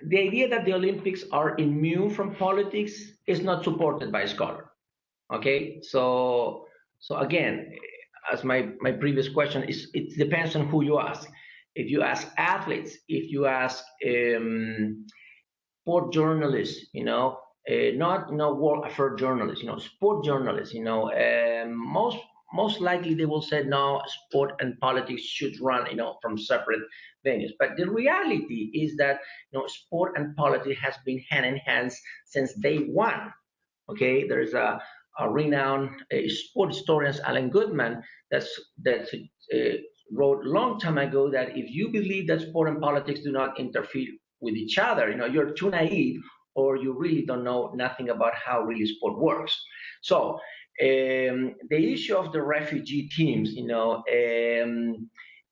the idea that the Olympics are immune from politics is not supported by scholars. Okay, so again, as my previous question is, it depends on who you ask. If you ask athletes, if you ask sport journalists, not world affair journalists, sport journalists, most likely they will say no, sport and politics should run, from separate venues. But the reality is that sport and politics has been hand in hand since day one. Okay, there's a renowned sport historian, Alan Goodman, that wrote a long time ago that if you believe that sport and politics do not interfere with each other, you're too naive, or you really don't know nothing about how really sport works. So the issue of the refugee teams,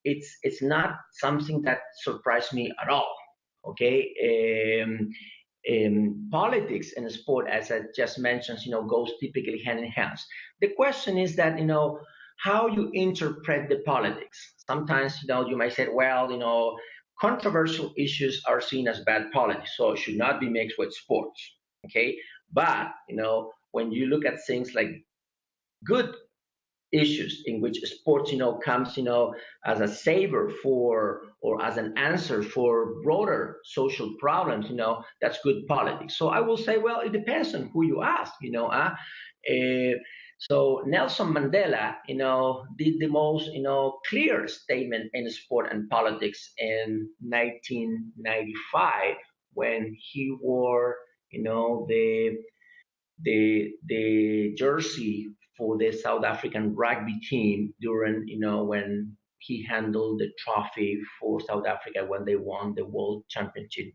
it's not something that surprised me at all. Okay. Politics and sport, as I just mentioned, goes typically hand in hand. The question is that, how you interpret the politics. Sometimes, you might say, well, controversial issues are seen as bad politics, so it should not be mixed with sports. Okay, but when you look at things like good issues in which sports comes as a saver for, or as an answer for broader social problems, that's good politics. So I will say, well, it depends on who you ask. So Nelson Mandela did the most clear statement in sport and politics in 1995 when he wore the jersey for the South African rugby team during, when he handled the trophy for South Africa when they won the World Championship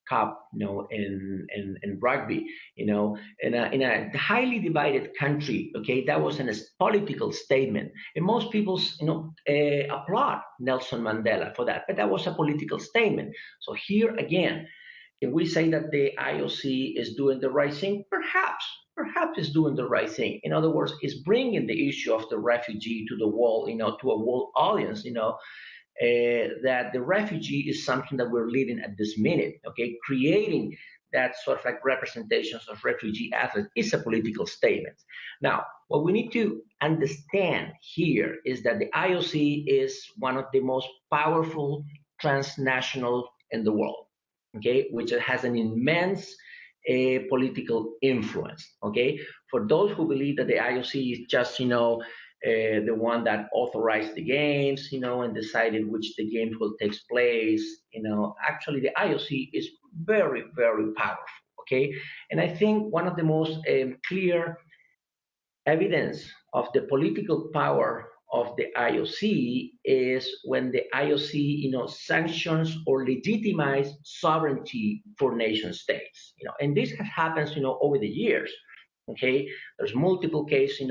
Cup, in rugby, in a highly divided country. Okay, that was a political statement, and most people, applaud Nelson Mandela for that. But that was a political statement. So here again, can we say that the IOC is doing the right thing? Perhaps it's doing the right thing. In other words, it's bringing the issue of the refugee to the world, to a world audience, that the refugee is something that we're living at this minute. Okay, creating that sort of like representations of refugee athletes is a political statement. Now, what we need to understand here is that the IOC is one of the most powerful transnational in the world. Okay, which has an immense political influence. Okay, for those who believe that the IOC is just the one that authorized the games, and decided which the games will take place, actually the IOC is very, very powerful. Okay, and I think one of the most clear evidence of the political power of the IOC is when the IOC, sanctions or legitimize sovereignty for nation states. And this has happened, over the years. Okay, there's multiple cases.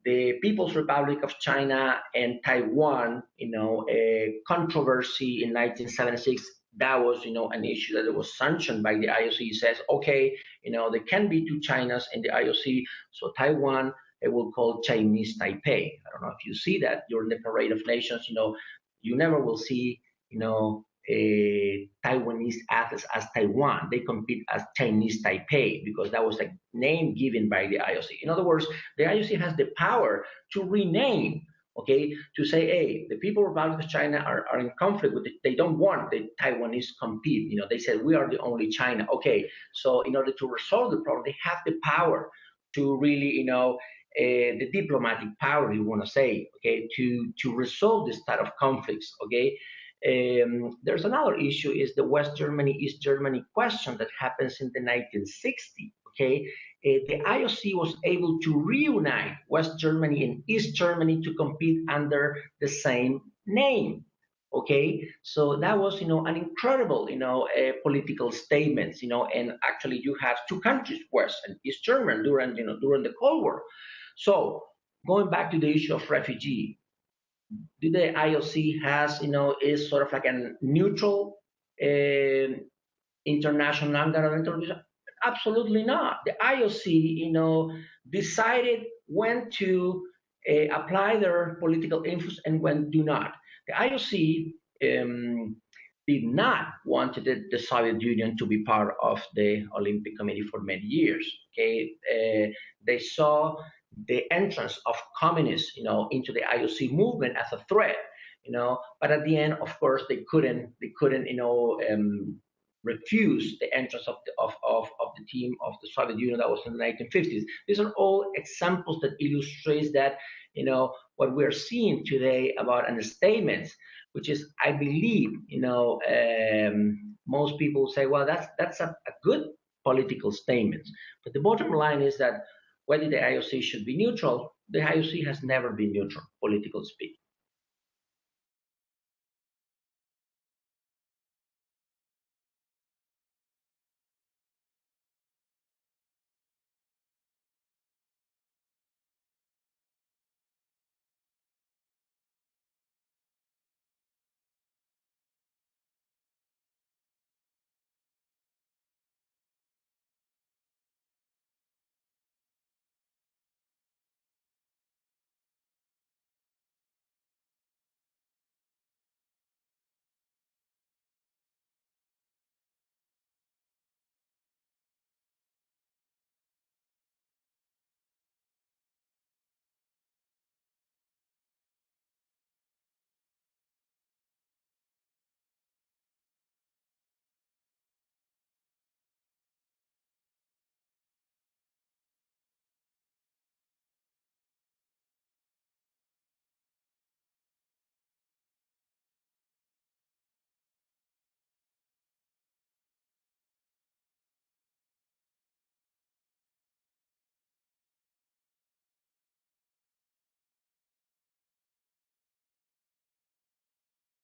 The People's Republic of China and Taiwan, a controversy in 1976. That was, an issue that was sanctioned by the IOC. It says, okay, there can be two Chinas in the IOC, so Taiwan, it will call Chinese Taipei. I don't know if you see that during the Parade of Nations. You never will see, a Taiwanese athletes as Taiwan. They compete as Chinese Taipei because that was a name given by the IOC. In other words, the IOC has the power to rename. Okay, to say, hey, the people of Republic of China are in conflict with it. They don't want the Taiwanese compete. They said we are the only China. Okay, so in order to resolve the problem, they have the power to really, the diplomatic power, you want to say, okay, to resolve this type of conflicts. Okay, there's another issue is the West Germany, East Germany question that happens in the 1960s. Okay, the IOC was able to reunite West Germany and East Germany to compete under the same name. Okay, so that was, an incredible, political statements, and actually you have two countries, West and East Germany, during the Cold War. So going back to the issue of refugee, do the IOC has, is sort of like a neutral international non-governmental organization? Absolutely not. The IOC, decided when to apply their political influence and when do not. The IOC did not want the Soviet Union to be part of the Olympic Committee for many years. Okay, they saw the entrance of communists, into the IOC movement as a threat, But at the end, of course, they couldn't, refuse the entrance of the team of the Soviet Union that was in the 1950s. These are all examples that illustrates that, what we're seeing today about understatements, which is, I believe, most people say, well, that's a good political statement. But the bottom line is that whether the IOC should be neutral, the IOC has never been neutral, politically speaking.